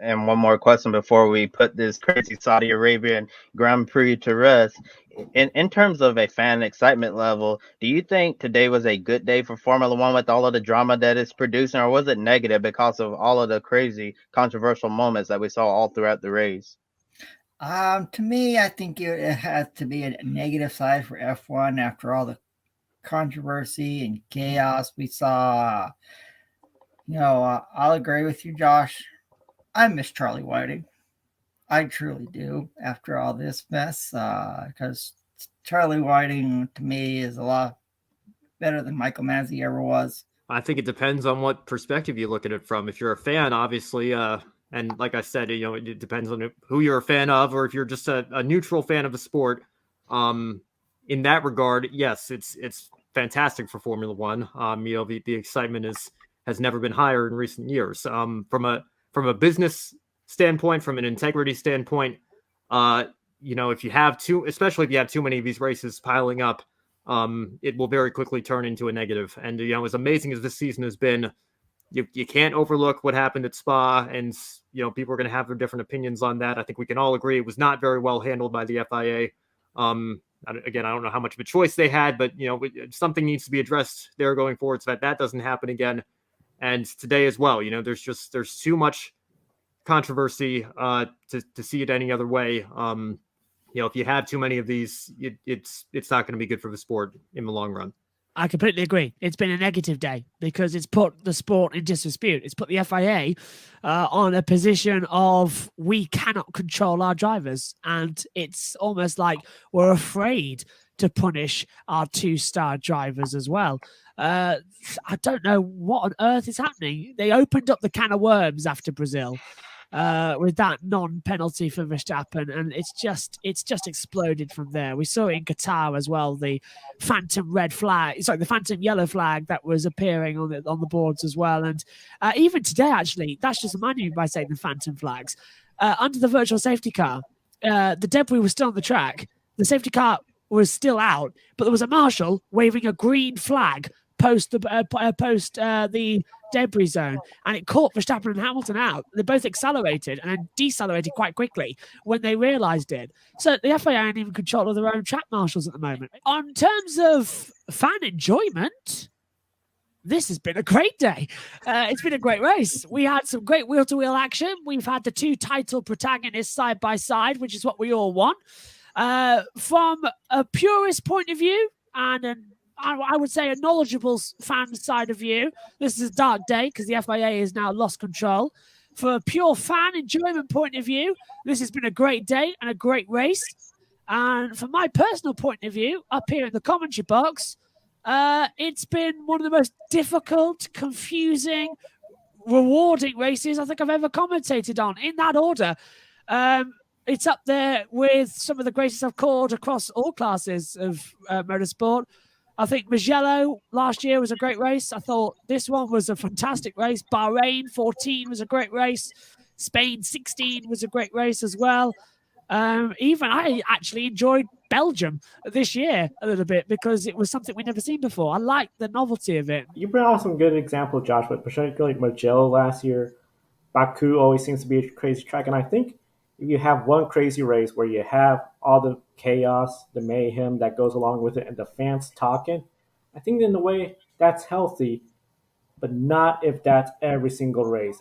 And one more question before we put this crazy Saudi Arabian Grand Prix to rest. In terms of a fan excitement level, do you think today was a good day for Formula One with all of the drama that it's producing, or was it negative because of all of the crazy controversial moments that we saw all throughout the race? To me, I think it has to be a negative side for F1 after all the controversy and chaos we saw. I'll agree with you, Josh. I miss Charlie Whiting. I truly do after all this mess, because Charlie Whiting to me is a lot better than Michael Masi ever was. I think it depends on what perspective you look at it from. If you're a fan, obviously, and like I said, it depends on who you're a fan of, or if you're just a neutral fan of the sport. In that regard, yes, it's fantastic for Formula One. The excitement has never been higher in recent years. From a business standpoint, from an integrity standpoint, if you have especially if you have too many of these races piling up, it will very quickly turn into a negative. And, as amazing as this season has been, you can't overlook what happened at Spa, and, people are going to have their different opinions on that. I think we can all agree it was not very well handled by the FIA. Again, I don't know how much of a choice they had, but, something needs to be addressed there going forward so that doesn't happen again. And today as well, there's too much controversy to see it any other way. If you have too many of these, it's not going to be good for the sport in the long run. I completely agree. It's been a negative day because it's put the sport in disrepute. It's put the FIA on a position of we cannot control our drivers. And it's almost like we're afraid to punish our two-star drivers as well. I don't know what on earth is happening. They opened up the can of worms after Brazil. With that non-penalty for Verstappen, and it's just exploded from there. We saw it in Qatar as well, the phantom yellow flag that was appearing on the boards as well. And even today, actually, that's just reminding me by saying the phantom flags. Under the virtual safety car, the debris was still on the track. The safety car was still out, but there was a marshal waving a green flag post the debris zone, and it caught Verstappen and Hamilton out. They both accelerated and then decelerated quite quickly when they realised it. So the FIA ain't even control of their own track marshals at the moment. On terms of fan enjoyment, this has been a great day. It's been a great race. We had some great wheel-to-wheel action. We've had the two title protagonists side by side, which is what we all want. From a purist point of view and I would say a knowledgeable fan side of view, this is a dark day because the FIA has now lost control. For a pure fan enjoyment point of view, this has been a great day and a great race. And from my personal point of view, up here in the commentary box, it's been one of the most difficult, confusing, rewarding races I think I've ever commentated on. In that order, it's up there with some of the greatest I've called across all classes of motorsport. I think Mugello last year was a great race. I thought this one was a fantastic race. Bahrain 14 was a great race. Spain 16 was a great race as well. Even I actually enjoyed Belgium this year a little bit because it was something we'd never seen before. I liked the novelty of it. You bring out some good examples, Josh, but particularly Mugello last year. Baku always seems to be a crazy track, and I think if you have one crazy race where you have all the chaos, the mayhem that goes along with it, and the fans talking, I think in a way that's healthy, but not if that's every single race.